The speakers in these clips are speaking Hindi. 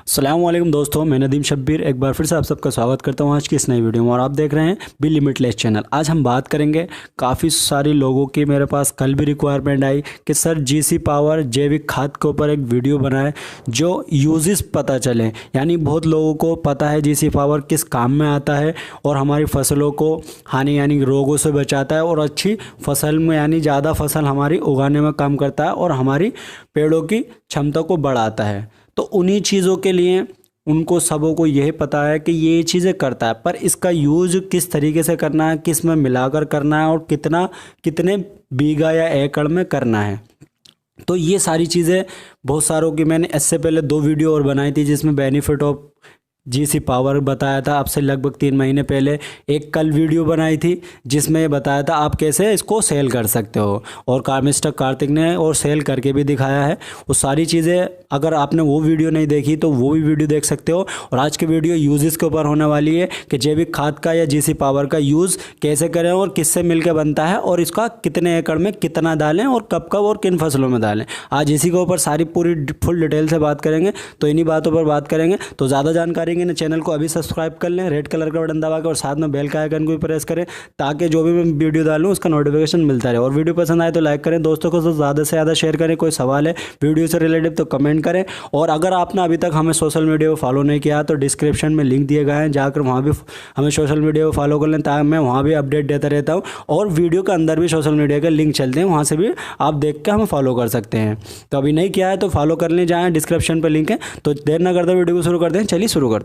अस्सलाम वालेकुम दोस्तों, मैं नदीम शब्बीर एक बार फिर से आप सबका स्वागत करता हूं आज की इस नई वीडियो में। और आप देख रहे हैं बी लिमिटलेस चैनल। आज हम बात करेंगे, काफ़ी सारी लोगों की मेरे पास कल भी रिक्वायरमेंट आई कि सर जीसी पावर जैविक खाद के ऊपर एक वीडियो बनाए जो यूजेस पता चले। यानी बहुत लोगों को पता है जीसी पावर किस काम में आता है और हमारी फसलों को हानि यानी रोगों से बचाता है और अच्छी फसल में यानी ज़्यादा फसल हमारी उगाने में काम करता है और हमारी पेड़ों की क्षमता को बढ़ाता है। तो उन्हीं चीज़ों के लिए उनको सबों को यही पता है कि ये चीज़ें करता है, पर इसका यूज़ किस तरीके से करना है, किस में मिलाकर करना है और कितने बीघा या एकड़ में करना है। तो ये सारी चीज़ें बहुत सारों की मैंने इससे पहले 2 वीडियो और बनाई थी जिसमें बेनिफिट ऑफ जीसी पावर बताया था। अब से लगभग 3 महीने पहले एक कल वीडियो बनाई थी जिसमें ये बताया था आप कैसे इसको सेल कर सकते हो, और मिस्टर कार्तिक ने और सेल करके भी दिखाया है। वो सारी चीज़ें अगर आपने वो वीडियो नहीं देखी तो वो भी वीडियो देख सकते हो। और आज की वीडियो यूजेस के ऊपर होने वाली है कि जैविक खाद का या जीसी पावर का यूज़ कैसे करें और किससे मिलकर बनता है और इसका कितने एकड़ में कितना डालें और कब कब और किन फसलों में डालें। आज इसी के ऊपर सारी पूरी फुल डिटेल से बात करेंगे। तो इन्हीं बातों पर बात करेंगे। तो ज़्यादा जानकारी ना चैनल को अभी सब्सक्राइब कर लें, रेड कलर का बटन दबा के, और साथ में बेल का आइकन को भी प्रेस करें ताकि जो भी मैं वीडियो डालूं उसका नोटिफिकेशन मिलता रहे। और वीडियो पसंद आए तो लाइक करें, दोस्तों को ज़्यादा से ज़्यादा शेयर करें। कोई सवाल है वीडियो से रिलेटेड तो कमेंट करें। और अगर आपने अभी तक हमें सोशल मीडिया पर फॉलो नहीं किया तो डिस्क्रिप्शन में लिंक दिए गए हैं, जाकर वहाँ भी हमें सोशल मीडिया पर फॉलो कर लें ताकि मैं वहाँ भी अपडेट देता रहता हूँ। और वीडियो के अंदर भी सोशल मीडिया के लिंक चलते हैं, वहाँ से भी आप देख के हमें फॉलो कर सकते हैं। तो अभी नहीं किया है तो फॉलो कर लें, जाएँ डिस्क्रिप्शन पर लिंक है। तो देर ना करते वीडियो को शुरू करते हैं। चलिए शुरू करते हैं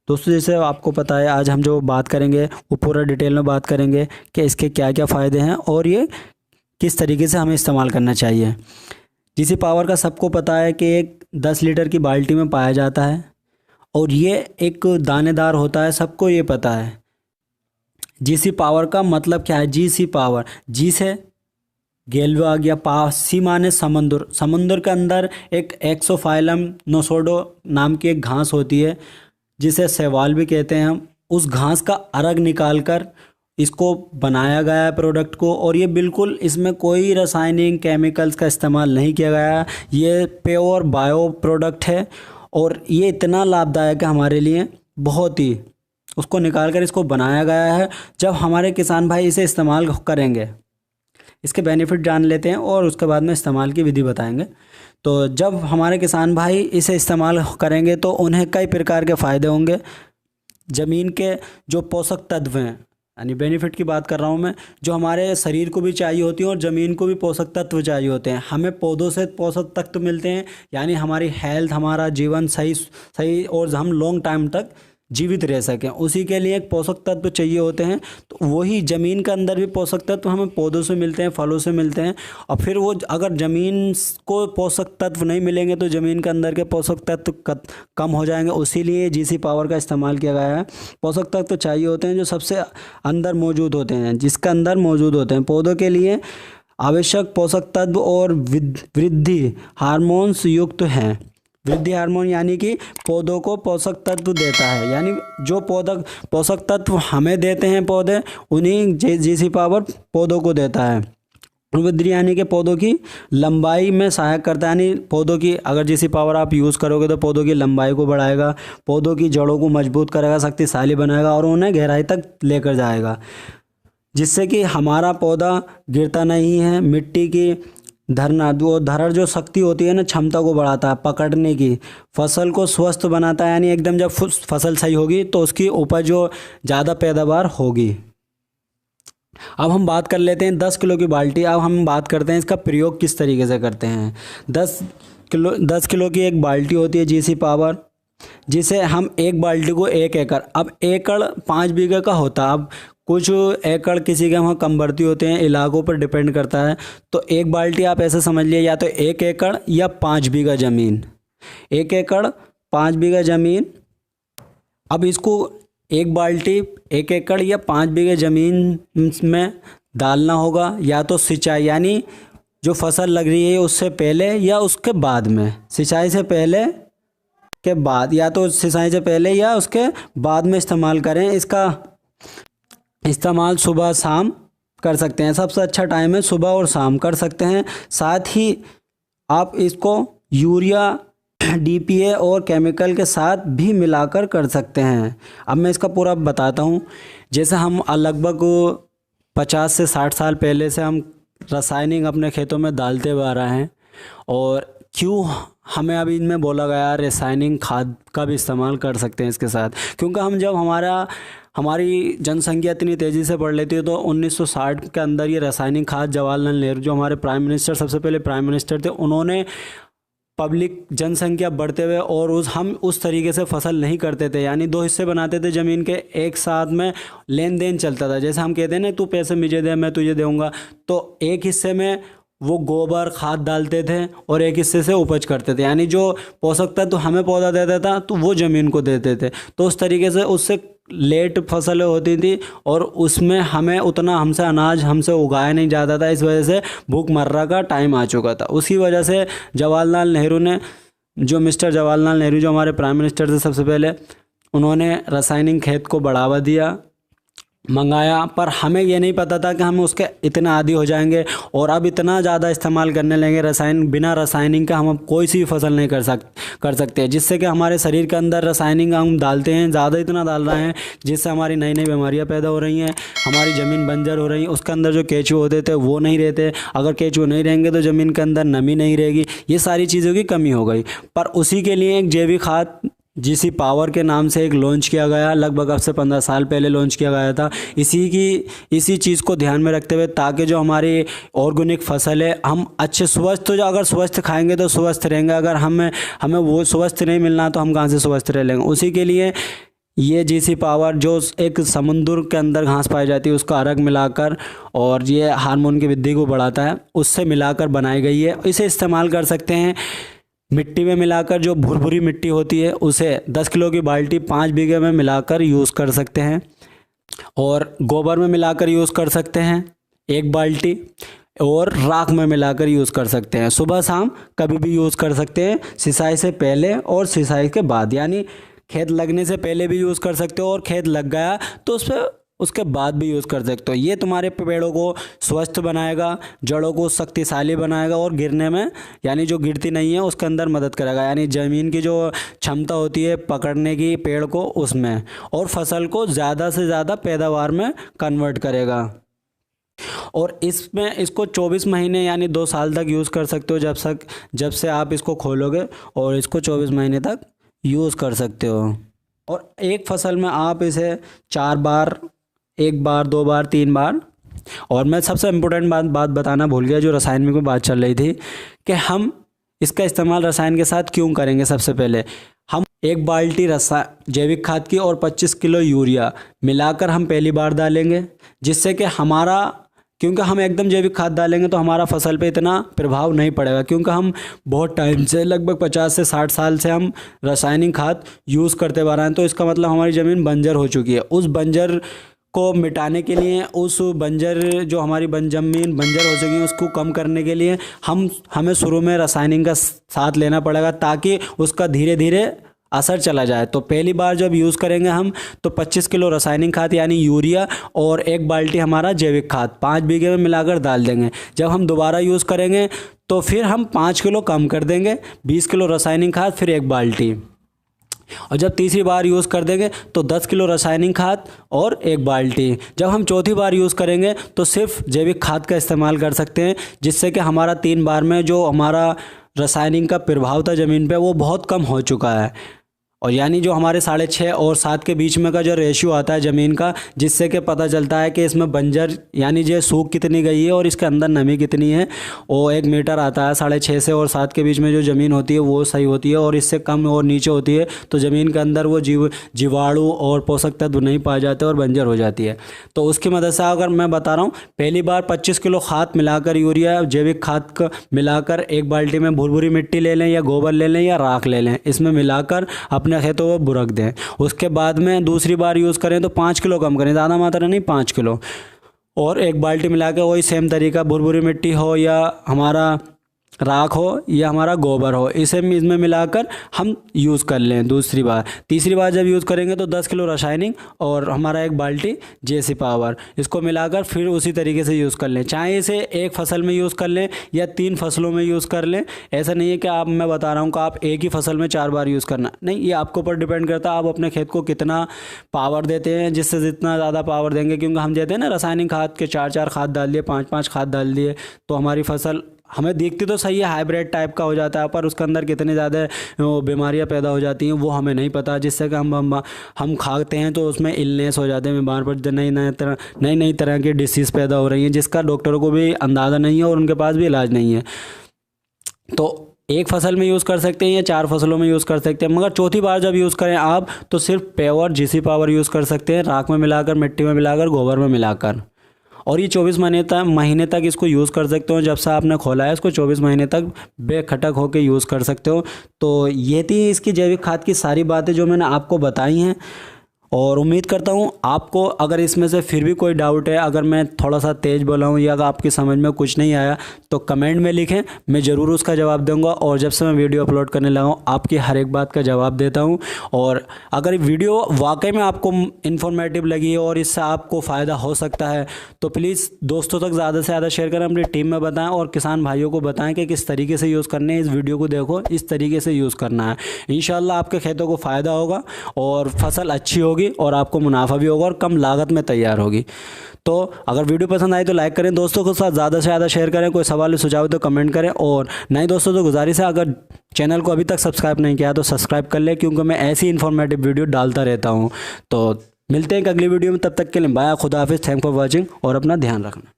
दोस्तों। जैसे आपको पता है आज हम जो बात करेंगे वो पूरा डिटेल में बात करेंगे कि इसके क्या क्या फ़ायदे हैं और ये किस तरीके से हमें इस्तेमाल करना चाहिए। जीसी पावर का सबको पता है कि एक 10 लीटर की बाल्टी में पाया जाता है और ये एक दानेदार होता है, सबको ये पता है। जीसी पावर का मतलब क्या है? जीसी पावर, जी से गेल्वा आ गया, पा सी माने समुद्र, समुद्र के अंदर एक एक्सोफाइलम नोसोडो नाम की एक घास होती है जिसे शैवाल भी कहते हैं हम। उस घास का अर्क निकाल कर इसको बनाया गया है प्रोडक्ट को, और ये बिल्कुल इसमें कोई रासायनिक केमिकल्स का इस्तेमाल नहीं किया गया है। ये प्योर बायो प्रोडक्ट है और ये इतना लाभदायक है हमारे लिए, बहुत ही। उसको निकाल कर इसको बनाया गया है। जब हमारे किसान भाई इसे इस्तेमाल करेंगे, इसके बेनिफिट जान लेते हैं और उसके बाद में इस्तेमाल की विधि बताएंगे। तो जब हमारे किसान भाई इसे इस्तेमाल करेंगे तो उन्हें कई प्रकार के फ़ायदे होंगे। ज़मीन के जो पोषक तत्व हैं, यानी बेनिफिट की बात कर रहा हूँ मैं, जो हमारे शरीर को भी चाहिए होती है और ज़मीन को भी पोषक तत्व चाहिए होते हैं। हमें पौधों से पोषक तत्व मिलते हैं, यानी हमारी हेल्थ, हमारा जीवन सही और हम लॉन्ग टाइम तक जीवित रह सकें, उसी के लिए एक पोषक तत्व चाहिए होते हैं। तो वही ज़मीन के अंदर भी पोषक तत्व हमें पौधों से मिलते हैं, फलों से मिलते हैं। और फिर वो अगर ज़मीन को पोषक तत्व नहीं मिलेंगे तो ज़मीन के अंदर के पोषक तत्व कम हो जाएंगे। उसी लिए जीसी पावर का इस्तेमाल किया गया है। पोषक तत्व चाहिए होते हैं जो सबसे अंदर मौजूद होते हैं, जिसके अंदर मौजूद होते हैं। पौधों के लिए आवश्यक पोषक तत्व और वृद्धि हार्मोन्स युक्त हैं। वृद्धि हार्मोन यानी कि पौधों को पोषक तत्व देता है, यानी जो पोषक तत्व हमें देते हैं पौधे, उन्हीं जीसी पावर पौधों को देता है। वृद्धि यानी कि पौधों की लंबाई में सहायक करता है, यानी पौधों की अगर जीसी पावर आप यूज़ करोगे तो पौधों की लंबाई को बढ़ाएगा, पौधों की जड़ों को मजबूत करेगा, शक्तिशाली बनाएगा और उन्हें गहराई तक लेकर जाएगा, जिससे कि हमारा पौधा गिरता नहीं है। मिट्टी की धरण जो शक्ति होती है ना, क्षमता को बढ़ाता है पकड़ने की, फसल को स्वस्थ बनाता है, यानी एकदम जब फसल सही होगी तो उसकी उपज जो ज़्यादा पैदावार होगी। अब हम बात कर लेते हैं 10 किलो की बाल्टी। अब हम बात करते हैं इसका प्रयोग किस तरीके से करते हैं। 10 किलो की एक बाल्टी होती है जीसी पावर, जिसे हम एक बाल्टी को 1 एकड़, अब एकड़ 5 बीघे का होता है। अब कुछ एकड़ किसी के वहाँ कम बढ़ती होते हैं, इलाकों पर डिपेंड करता है। तो एक बाल्टी आप ऐसे समझ लिए, या तो 1 एकड़ या 5 बीघा ज़मीन, 1 एकड़ 5 बीघा ज़मीन। अब इसको एक बाल्टी 1 एकड़ या 5 बीघे ज़मीन में डालना होगा, या तो सिंचाई यानी जो फसल लग रही है उससे पहले या उसके बाद में, सिंचाई से पहले के बाद, या तो सिंचाई से पहले या उसके बाद में इस्तेमाल करें। इसका इस्तेमाल सुबह शाम कर सकते हैं, सबसे अच्छा टाइम है सुबह और शाम कर सकते हैं। साथ ही आप इसको यूरिया डीपीए और केमिकल के साथ भी मिलाकर कर सकते हैं। अब मैं इसका पूरा बताता हूँ। जैसे हम लगभग 50 से 60 साल पहले से हम रासायनिक अपने खेतों में डालते हुए आ रहे हैं, और क्यों हमें अभी इनमें बोला गया रासायनिक खाद का भी इस्तेमाल कर सकते हैं इसके साथ, क्योंकि हम जब हमारी जनसंख्या इतनी तेज़ी से बढ़ लेती है तो 1960 के अंदर ये रासायनिक खाद जवाहरलाल नेहरू जो हमारे प्राइम मिनिस्टर, सबसे पहले प्राइम मिनिस्टर थे, उन्होंने पब्लिक जनसंख्या बढ़ते हुए और हम उस तरीके से फसल नहीं करते थे, यानी 2 हिस्से बनाते थे ज़मीन के, एक साथ में लेन देन चलता था। जैसे हम कहते हैं ना, तू पैसे मुझे दे मैं तुझे दूंगा, तो एक हिस्से में वो गोबर खाद डालते थे और एक हिस्से से उपज करते थे, यानी जो पोषक तत्व हमें पौधा देता था तो वो ज़मीन को देते थे। तो उस तरीके से उससे लेट फसलें होती थी और उसमें हमें उतना अनाज हमसे उगाया नहीं जाता था। इस वजह से भूखमर्रा का टाइम आ चुका था। उसी वजह से जवाहरलाल नेहरू ने, मिस्टर जवाहरलाल नेहरू जो हमारे प्राइम मिनिस्टर थे सबसे पहले, उन्होंने रासायनिक खेत को बढ़ावा दिया, मंगाया, पर हमें ये नहीं पता था कि हम उसके इतना आदी हो जाएंगे और अब इतना ज़्यादा इस्तेमाल करने लगेंगे रासायनिक। बिना रासायनिक का हम अब कोई सी भी फसल नहीं कर सकते, जिससे कि हमारे शरीर के अंदर रासायनिक हम डालते हैं, ज़्यादा इतना डाल रहे हैं जिससे हमारी नई नई बीमारियां पैदा हो रही हैं, हमारी ज़मीन बंजर हो रही है। उसके अंदर जो केंचुए होते थे वो नहीं रहते, अगर केंचुए नहीं रहेंगे तो ज़मीन के अंदर नमी नहीं रहेगी, ये सारी चीज़ों की कमी हो गई। पर उसी के लिए एक जैविक खाद जीसी पावर के नाम से एक लॉन्च किया गया, लगभग अब से 15 साल पहले लॉन्च किया गया था। इसी चीज़ को ध्यान में रखते हुए, ताकि जो हमारी ऑर्गेनिक फसल है, हम अच्छे स्वस्थ, तो अगर स्वस्थ खाएंगे तो स्वस्थ रहेंगे, अगर हमें वो स्वस्थ नहीं मिलना तो हम कहाँ से स्वस्थ रह लेंगे। उसी के लिए ये जीसी पावर जो एक समुद्र के अंदर घास पाई जाती है उसका अर्क मिलाकर, और ये हार्मोन की वृद्धि को बढ़ाता है, उससे मिलाकर बनाई गई है। इसे इस्तेमाल कर सकते हैं मिट्टी में मिलाकर। जो भुरभुरी मिट्टी होती है उसे 10 किलो की बाल्टी 5 बीघे में मिलाकर यूज़ कर सकते हैं, और गोबर में मिलाकर यूज़ कर सकते हैं 1 बाल्टी, और राख में मिलाकर यूज़ कर सकते हैं। सुबह शाम कभी भी यूज़ कर सकते हैं, सिंचाई से पहले और सिंचाई के बाद, यानी खेत लगने से पहले भी यूज़ कर सकते हो और खेत लग गया तो उसके बाद भी यूज़ कर सकते हो। ये तुम्हारे पेड़ों को स्वस्थ बनाएगा, जड़ों को शक्तिशाली बनाएगा, और गिरने में, यानी जो गिरती नहीं है उसके अंदर मदद करेगा, यानी ज़मीन की जो क्षमता होती है पकड़ने की पेड़ को उसमें, और फसल को ज़्यादा से ज़्यादा पैदावार में कन्वर्ट करेगा। और इसको 24 महीने यानी 2 साल तक यूज़ कर सकते हो, जब से आप इसको खोलोगे, और इसको 24 महीने तक यूज़ कर सकते हो। और एक फसल में आप इसे 4 बार, 1 बार, 2 बार, 3 बार। और मैं सबसे इम्पोर्टेंट बात बताना भूल गया, जो रसायन में बात चल रही थी, कि हम इसका इस्तेमाल रसायन के साथ क्यों करेंगे। सबसे पहले हम 1 बाल्टी जैविक खाद की और 25 किलो यूरिया मिलाकर हम पहली बार डालेंगे, जिससे कि क्योंकि हम एकदम जैविक खाद डालेंगे तो हमारा फसल पे इतना प्रभाव नहीं पड़ेगा, क्योंकि हम बहुत टाइम से, लगभग 50 से 60 साल से हम रासायनिक खाद यूज़ करते आ रहे हैं। तो इसका मतलब हमारी ज़मीन बंजर हो चुकी है। उस बंजर को मिटाने के लिए, जो हमारी ज़मीन बंजर हो चुकी है उसको कम करने के लिए हमें शुरू में रासायनिक का साथ लेना पड़ेगा, ताकि उसका धीरे धीरे असर चला जाए। तो पहली बार जब यूज़ करेंगे हम, तो 25 किलो रासायनिक खाद यानी यूरिया और 1 बाल्टी हमारा जैविक खाद 5 बीघे में मिलाकर डाल देंगे। जब हम दोबारा यूज़ करेंगे तो फिर हम 5 किलो कम कर देंगे, 20 किलो रासायनिक खाद, फिर 1 बाल्टी। और जब तीसरी बार यूज़ कर देंगे तो 10 किलो रासायनिक खाद और 1 बाल्टी। जब हम चौथी बार यूज़ करेंगे तो सिर्फ जैविक खाद का इस्तेमाल कर सकते हैं, जिससे कि हमारा 3 बार में जो हमारा रासायनिक का प्रभाव था ज़मीन पे वो बहुत कम हो चुका है। और यानी जो हमारे 6.5 और 7 के बीच में का जो रेशियो आता है ज़मीन का, जिससे कि पता चलता है कि इसमें बंजर यानी जो सूख कितनी गई है और इसके अंदर नमी कितनी है, वो 1 मीटर आता है। 6.5 से और 7 के बीच में जो ज़मीन होती है वो सही होती है, और इससे कम और नीचे होती है तो ज़मीन के अंदर वो जीवाणु और पोषक तत्व नहीं पाए जाते और बंजर हो जाती है। तो उसकी मदद से, अगर मैं बता रहा हूँ, पहली बार 25 किलो खाद मिलाकर, यूरिया जैविक खाद का मिलाकर 1 बाल्टी में भुरभुरी मिट्टी ले लें या गोबर ले लें या राख ले लें, इसमें मिलाकर अपने खेतों को बुरक दें। उसके बाद में दूसरी बार यूज़ करें तो 5 किलो कम करें, ज़्यादा मात्रा नहीं, 5 किलो, और 1 बाल्टी मिला के वही सेम तरीका, भुरभुरी मिट्टी हो या हमारा राख हो या हमारा गोबर हो, इसे इसमें मिलाकर हम यूज़ कर लें दूसरी बार। तीसरी बार जब यूज़ करेंगे तो 10 किलो रासायनिक और हमारा एक बाल्टी जेसी पावर, इसको मिलाकर फिर उसी तरीके से यूज़ कर लें। चाहे इसे एक फसल में यूज़ कर लें या 3 फसलों में यूज़ कर लें। ऐसा नहीं है कि आप, मैं बता रहा हूँ कि आप एक ही फसल में 4 बार यूज़ करना, नहीं, ये आपके ऊपर डिपेंड करता है आप अपने खेत को कितना पावर देते हैं। जिससे जितना ज़्यादा पावर देंगे, क्योंकि हम देते हैं ना रासायनिक खाद के 4-4 खाद डाल दिए, 5-5 खाद डाल दिए, तो हमारी फसल हमें दिखती तो सही है, हाइब्रिड टाइप का हो जाता है, पर उसके अंदर कितनी ज़्यादा बीमारियां पैदा हो जाती हैं वो हमें नहीं पता, जिससे कि हम खाते हैं तो उसमें इलनेस हो जाते हैं, बीमार पड़, नई तरह की डिसीज़ पैदा हो रही हैं, जिसका डॉक्टरों को भी अंदाज़ा नहीं है और उनके पास भी इलाज नहीं है। तो एक फसल में यूज़ कर सकते हैं या 4 फसलों में यूज़ कर सकते हैं, मगर चौथी बार जब यूज़ करें आप तो सिर्फ प्योर जीसी पावर यूज़ कर सकते हैं, राख में मिलाकर, मिट्टी में मिलाकर, गोबर में मिलाकर। और ये 24 महीने तक इसको यूज़ कर सकते हो। जब से आपने खोला है इसको 24 महीने तक बेखटक होकर यूज़ कर सकते हो। तो ये थी इसकी जैविक खाद की सारी बातें जो मैंने आपको बताई हैं, और उम्मीद करता हूँ आपको अगर इसमें से फिर भी कोई डाउट है, अगर मैं थोड़ा सा तेज़ बोला हूँ या अगर आपकी समझ में कुछ नहीं आया तो कमेंट में लिखें, मैं ज़रूर उसका जवाब दूंगा। और जब से मैं वीडियो अपलोड करने लगा हूँ आपकी हर एक बात का जवाब देता हूँ। और अगर वीडियो वाकई में आपको इन्फॉर्मेटिव लगी है और इससे आपको फ़ायदा हो सकता है तो प्लीज़ दोस्तों तक ज़्यादा से ज़्यादा शेयर करें, अपनी टीम में बताएँ और किसान भाइयों को बताएँ कि किस तरीके से यूज़ करने हैं। इस वीडियो को देखो, इस तरीके से यूज़ करना है, इंशाल्लाह आपके खेतों को फ़ायदा होगा और फसल अच्छी होगी और आपको मुनाफा भी होगा और कम लागत में तैयार होगी। तो अगर वीडियो पसंद आई तो लाइक करें, दोस्तों के साथ ज़्यादा से ज़्यादा शेयर करें, कोई सवाल सुझाव तो कमेंट करें। और नहीं दोस्तों तो गुजारिश है, अगर चैनल को अभी तक सब्सक्राइब नहीं किया तो सब्सक्राइब कर ले, क्योंकि मैं ऐसी इन्फॉर्मेटिव वीडियो डालता रहता हूँ। तो मिलते हैं एक अगली वीडियो में, तब तक के लिए बाय, खुदा हाफिज़, थैंक फॉर वॉचिंग और अपना ध्यान रखना।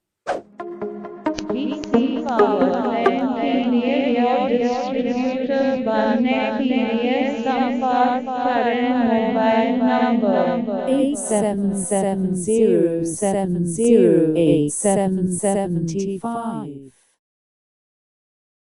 बनने के लिए संपर्क करें मोबाइल नंबर 8770708775